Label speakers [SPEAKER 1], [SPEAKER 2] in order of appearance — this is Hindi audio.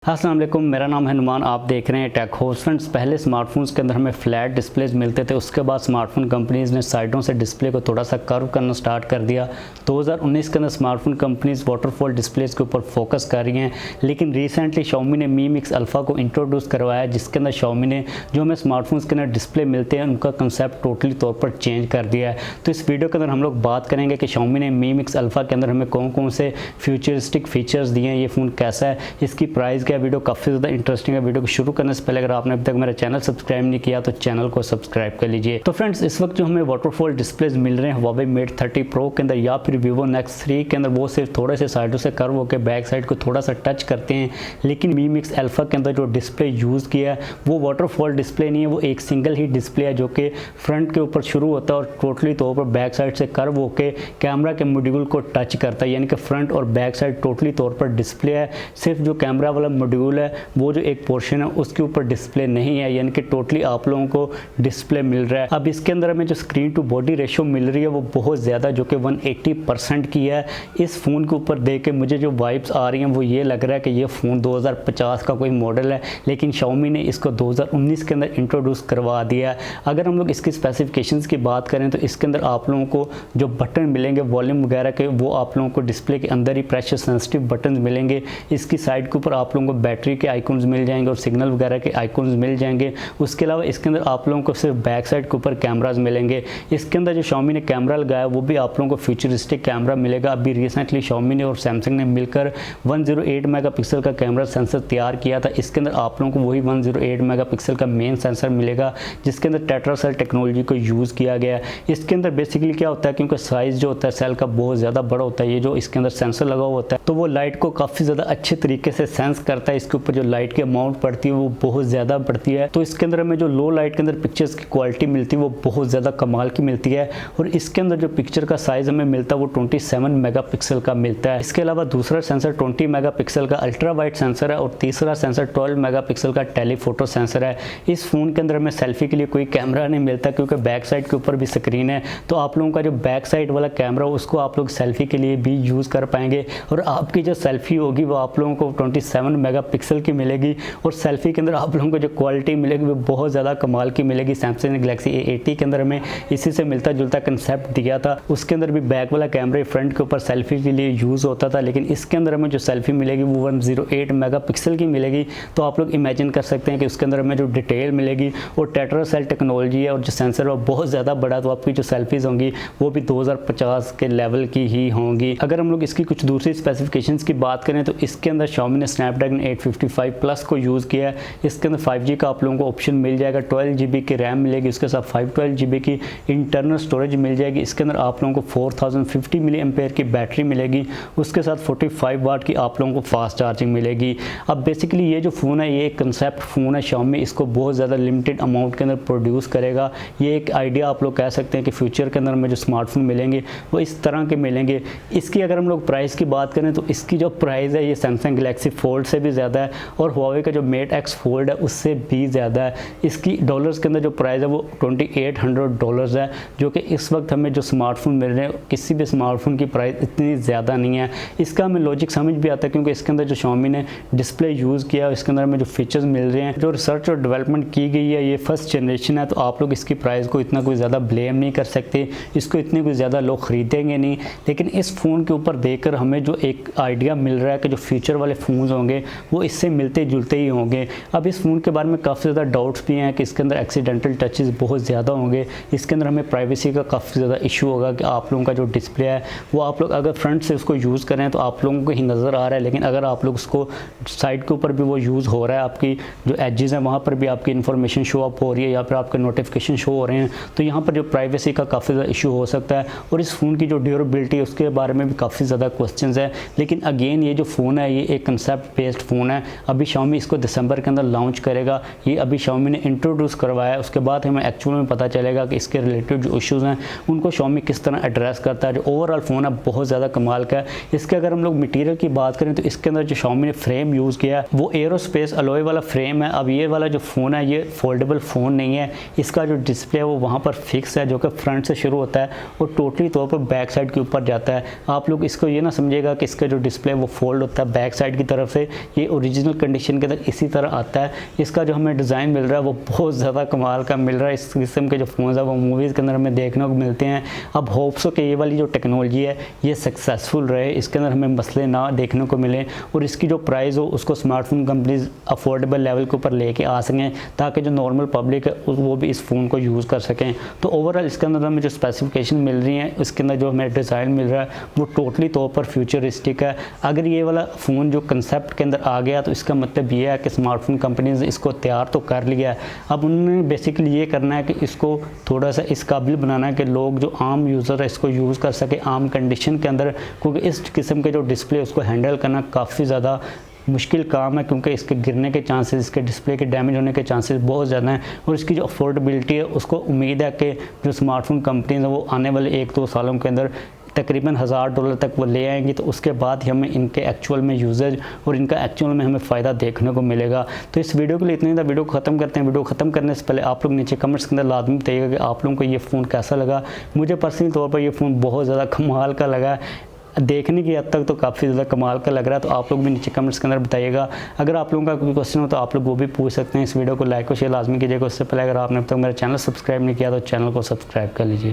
[SPEAKER 1] अस्सलाम वालेकुम, मेरा नाम है नुमान। आप देख रहे हैं टेक होस्ट। फ्रेंड्स, पहले स्मार्टफोन्स के अंदर हमें फ्लैट डिस्प्लेज मिलते थे। उसके बाद स्मार्टफोन कंपनीज़ ने साइडों से डिस्प्ले को थोड़ा सा कर्व करना स्टार्ट कर दिया। 2019 के अंदर स्मार्टफोन कंपनीज़ वाटरफॉल डिस्प्लेज के ऊपर फोकस कर रही हैं। लेकिन रिसेंटली Xiaomi ने Mi Mix Alpha को इंट्रोड्यूस करवाया, जिसके अंदर Xiaomi ने जो हमें स्मार्टफोन्स के अंदर डिस्प्ले मिलते हैं उनका कंसेप्ट टोटली तौर पर चेंज कर दिया है। तो इस वीडियो के अंदर हम लोग बात करेंगे कि Xiaomi ने Mi Mix Alpha के अंदर हमें कौन कौन से फ्यूचरिस्टिक फीचर्स दिए हैं, ये फ़ोन कैसा है, इसकी प्राइस क्या है। वीडियो काफ़ी ज़्यादा इंटरेस्टिंग है। वीडियो को शुरू करने से पहले अगर आपने अभी तक मेरा चैनल सब्सक्राइब नहीं किया तो चैनल को सब्सक्राइब कर लीजिए। तो फ्रेंड्स, इस वक्त जो हमें वाटरफॉल डिस्प्लेज मिल रहे हैं Huawei Mate 30 Pro के अंदर या फिर Vivo Nex 3 के अंदर, वो सिर्फ थोड़े से साइडों से कर्व होकर बैक साइड को थोड़ा सा टच करते हैं। लेकिन Mi Mix Alpha के अंदर जो डिस्प्ले यूज़ किया है वो वाटरफॉल डिस्प्ले नहीं है, वो एक सिंगल ही डिस्प्ले है जो कि फ्रंट के ऊपर शुरू होता है और टोटली तौर पर बैक साइड से कर्व होकर कैमरा के मॉड्यूल को टच करता है। यानी कि फ्रंट और बैक साइड टोटली तौर पर डिस्प्ले है। सिर्फ जो कैमरा वाला मॉड्यूल है वो जो एक पोर्शन है उसके ऊपर डिस्प्ले नहीं है, यानी कि टोटली आप लोगों को डिस्प्ले मिल रहा है। अब इसके अंदर हमें जो स्क्रीन टू बॉडी रेशियो मिल रही है वो बहुत ज़्यादा, जो कि 180% की है। इस फ़ोन के ऊपर देख के मुझे जो वाइब्स आ रही हैं वो ये लग रहा है कि ये फ़ोन 2050 का कोई मॉडल है, लेकिन Xiaomi ने इसको 2019 के अंदर इंट्रोड्यूस करवा दिया है। अगर हम लोग इसकी स्पेसिफिकेशंस की बात करें तो इसके अंदर आप लोगों को जो बटन मिलेंगे वॉल्यूम वगैरह के, वो आप लोगों को डिस्प्ले के अंदर ही प्रेशर सेंसिटिव बटन मिलेंगे। इसकी साइड के ऊपर आप लोगों को बैटरी के आइकॉन्स मिल जाएंगे और सिग्नल वगैरह के आइकॉन्स मिल जाएंगे। उसके अलावा इसके अंदर आप लोगों को सिर्फ बैक साइड के ऊपर कैमराज मिलेंगे। इसके अंदर जो Xiaomi ने कैमरा लगाया वो भी आप लोगों को फ्यूचरिस्टिक कैमरा मिलेगा। अभी रिसेंटली Xiaomi ने और Samsung ने मिलकर 108 मेगापिक्सल का कैमरा सेंसर तैयार किया था। इसके अंदर आप लोगों को वही 108 मेगापिक्सल का मेन सेंसर मिलेगा, जिसके अंदर टेट्रा सेल टेक्नोलॉजी को यूज़ किया गया है। इसके अंदर बेसिकली क्या होता है, क्योंकि साइज़ जो होता है सेल का बहुत ज़्यादा बड़ा होता है, ये जो इसके अंदर सेंसर लगा हुआ होता है तो वो लाइट को काफ़ी ज़्यादा अच्छे तरीके से सेंस करता है। इसके ऊपर जो लाइट की अमाउंट पड़ती है वो बहुत ज़्यादा पड़ती है। तो इसके अंदर हमें जो लो लाइट के अंदर पिक्चर्स की क्वालिटी मिलती है वो बहुत ज़्यादा कमाल की मिलती है। और इसके अंदर जो पिक्चर का साइज़ हमें मिलता है वो 27 मेगापिक्सल का मिलता है। इसके अलावा दूसरा सेंसर 20 मेगापिक्सल का अल्ट्रा वाइड सेंसर है और तीसरा सेंसर 12 मेगापिक्सल का टेलीफोटो सेंसर है। इस फ़ोन के अंदर हमें सेल्फी के लिए कोई कैमरा नहीं मिलता, क्योंकि बैक साइड के ऊपर भी स्क्रीन है। तो आप लोगों का जो बैक साइड वाला कैमरा उसको आप लोग सेल्फी के लिए भी यूज़ कर पाएंगे और आपकी जो सेल्फी होगी वो आप लोगों को 27 मेगापिक्सल की मिलेगी। और सेल्फी के अंदर आप लोगों को जो क्वालिटी मिलेगी वो बहुत ज़्यादा कमाल की मिलेगी। सैमसंग ने गैलेक्सी A80 के अंदर हमें इसी से मिलता जुलता कंसेप्ट दिया था। उसके अंदर भी बैक वाला कैमरा फ्रंट के ऊपर सेल्फी के लिए यूज़ होता था, लेकिन इसके अंदर हमें जो सेल्फी मिलेगी वो 108 मेगापिक्सल की मिलेगी। तो आप लोग इमेजिन कर सकते हैं कि उसके अंदर हमें जो डिटेल मिलेगी और टेट्रा सेल टेक्नोलॉजी है और जो सेंसर है वो बहुत ज़्यादा बड़ा, तो आपकी जो सेल्फीज़ होंगी वो भी 2050 के लेवल की ही होंगी। अगर हम लोग इसकी कुछ दूसरी स्पेसिफिकेशंस की बात करें तो इसके अंदर Xiaomi ने स्नैपड्रैगन 855 प्लस को यूज़ किया है। इसके अंदर 5G का आप लोगों को ऑप्शन मिल जाएगा, 12 GB की रैम मिलेगी, उसके साथ 512 GB की इंटरनल स्टोरेज मिल जाएगी। इसके अंदर आप लोगों को 4050 मिली एम्पेयर की बैटरी मिलेगी, उसके साथ 45 वाट की आप लोगों को फास्ट चार्जिंग मिलेगी। अब बेसिकली ये जो फ़ोन है ये एक कंसेप्ट फ़ोन है। Xiaomi इसको बहुत ज़्यादा लिमिटेड अमाउंट के अंदर प्रोड्यूस करेगा। ये एक आइडिया आप लोग कह सकते हैं कि फ्यूचर के अंदर में जो स्मार्टफोन मिलेंगे वो इस तरह के मिलेंगे। इसकी अगर हम लोग प्राइस की बात करें तो इसकी जो प्राइस है ये सैमसंग गैलेक्सी फोल्ड से भी ज़्यादा है और Huawei का जो Mate X फोल्ड है उससे भी ज़्यादा है। इसकी डॉलर्स के अंदर जो प्राइस है वो $2800 है, जो कि इस वक्त हमें जो स्मार्टफोन मिल रहे हैं किसी भी स्मार्टफोन की प्राइस इतनी ज़्यादा नहीं है। इसका हमें लॉजिक समझ भी आता है, क्योंकि इसके अंदर जो Xiaomi ने डिस्प्ले यूज़ किया है इसके अंदर हमें जो फीचर्स मिल रहे हैं, जो रिसर्च और डेवलपमेंट की गई है, ये फर्स्ट जनरेशन है। तो आप लोग इसकी प्राइस को इतना कोई ज़्यादा ब्लेम नहीं कर सकते, इसको इतने कोई ज़्यादा लोग ख़रीदेंगे नहीं। लेकिन इस फ़ोन के ऊपर देखकर हमें जो एक आइडिया मिल रहा है कि जो फ्यूचर वाले फ़ोन्स होंगे वो इससे मिलते जुलते ही होंगे। अब इस फ़ोन के बारे में काफ़ी ज़्यादा डाउट्स भी हैं कि इसके अंदर एक्सीडेंटल टचेस बहुत ज़्यादा होंगे। इसके अंदर हमें प्राइवेसी का काफ़ी ज़्यादा इशू होगा कि आप लोगों का जो डिस्प्ले है वो आप लोग अगर फ्रंट से उसको यूज़ करें तो आप लोगों को ही नज़र आ रहा है, लेकिन अगर आप लोग उसको साइड के ऊपर भी वो यूज़ हो रहा है, आपकी जो एजेस हैं वहाँ पर भी आपकी इन्फॉर्मेशन शो अप हो रही है या फिर आपके नोटिफिकेशन शो हो रहे हैं, तो यहाँ पर जो प्राइवेसी का काफ़ी ज़्यादा इशू हो सकता है। और इस फ़ोन की जो ड्यूरेबिलिटी है उसके बारे में भी काफ़ी ज़्यादा क्वेश्चंस है। लेकिन अगेन ये जो फ़ोन है ये एक कंसेप्ट बेस्ड फ़ोन है। अभी Xiaomi इसको दिसंबर के अंदर लॉन्च करेगा, ये अभी Xiaomi ने इंट्रोड्यूस करवाया है। उसके बाद हमें एक्चुअल में पता चलेगा कि इसके रिलेटेड जो इश्यूज़ हैं उनको Xiaomi किस तरह एड्रेस करता है। जो ओवरऑल फ़ोन है बहुत ज़्यादा कमाल का है। इसके अगर हम लोग मटीरियल की बात करें तो इसके अंदर जो Xiaomi ने फ्रेम यूज़ किया है वो एरोस्पेस अलॉय वाला फ्रेम है। अब ये वाला जो फ़ोन है ये फोल्डेबल फ़ोन नहीं है, इसका जो डिस्प्ले है वो वहाँ पर फिक्स है, जो कि फ्रंट से शुरू होता है और टोटली तौर पर बैक साइड के ऊपर जाता है। आप लोग इसको ये ना समझिएगा कि इसका जो डिस्प्ले वो फोल्ड होता है बैक साइड की तरफ से, ये ओरिजिनल कंडीशन के अंदर इसी तरह आता है। इसका जो हमें डिज़ाइन मिल रहा है वो बहुत ज़्यादा कमाल का मिल रहा है। इस किस्म के जो फ़ोन है वो मूवीज़ के अंदर हमें देखने को मिलते हैं। अब होप्स हो कि ये वाली जो टेक्नोलॉजी है ये सक्सेसफुल रहे, इसके अंदर हमें मसले ना देखने को मिले और इसकी जो प्राइस हो उसको स्मार्टफोन कंपनीज अफोर्डेबल लेवल के ऊपर लेके आ सकें ताकि जो नॉर्मल पब्लिक है वो भी इस फ़ोन को यूज़ कर सकें। तो ओवरऑल इसके अंदर हमें जो स्पेसिफिकेशन मिल रही है, इसके अंदर जो हमें डिज़ाइन मिल रहा है वो टोटली तौर पर फ्यूचरिस्टिक है। अगर ये वाला फ़ोन जो कंसेप्ट के अंदर आ गया तो इसका मतलब ये है कि स्मार्टफोन कंपनीज इसको तैयार तो कर लिया है, अब उन्होंने बेसिकली ये करना है कि इसको थोड़ा सा इस काबिल बनाना है कि लोग जो आम यूज़र है इसको यूज़ कर सके आम कंडीशन के अंदर, क्योंकि इस किस्म के जो डिस्प्ले उसको हैंडल करना काफ़ी ज़्यादा मुश्किल काम है, क्योंकि इसके गिरने के चांसेस, इसके डिस्प्ले के डैमेज होने के चांसेस बहुत ज़्यादा हैं और इसकी जो अफोर्डेबिलिटी है उसको उम्मीद है कि जो स्मार्टफोन कंपनीज हैं वो आने वाले 1-2 सालों के अंदर तकरीबन $1000 तक वो ले आएंगी। तो उसके बाद ही हमें इनके एक्चुअल में यूजेज और इनका एक्चुअल में हमें फ़ायदा देखने को मिलेगा। तो इस वीडियो के लिए इतना ही था। वीडियो को ख़त्म करते हैं। वीडियो ख़त्म करने से पहले आप लोग नीचे कमेंट्स के अंदर लाजमी बताइएगा कि आप लोगों को ये फ़ोन कैसा लगा। मुझे पर्सनली तौर पर ये फ़ोन बहुत ज़्यादा कमाल का लगा, देखने की हद तक तो काफ़ी ज़्यादा कमाल का लग रहा है। तो आप लोग भी नीचे कमेंट्स के अंदर बताइएगा। अगर आप लोगों का कोई क्वेश्चन हो तो आप लोग वो भी पूछ सकते हैं। इस वीडियो को लाइक और शेयर लाजमी कीजिएगा। उससे पहले अगर आपने अब तक मेरा चैनल सब्सक्राइब नहीं किया तो चैनल को सब्सक्राइब कर लीजिए।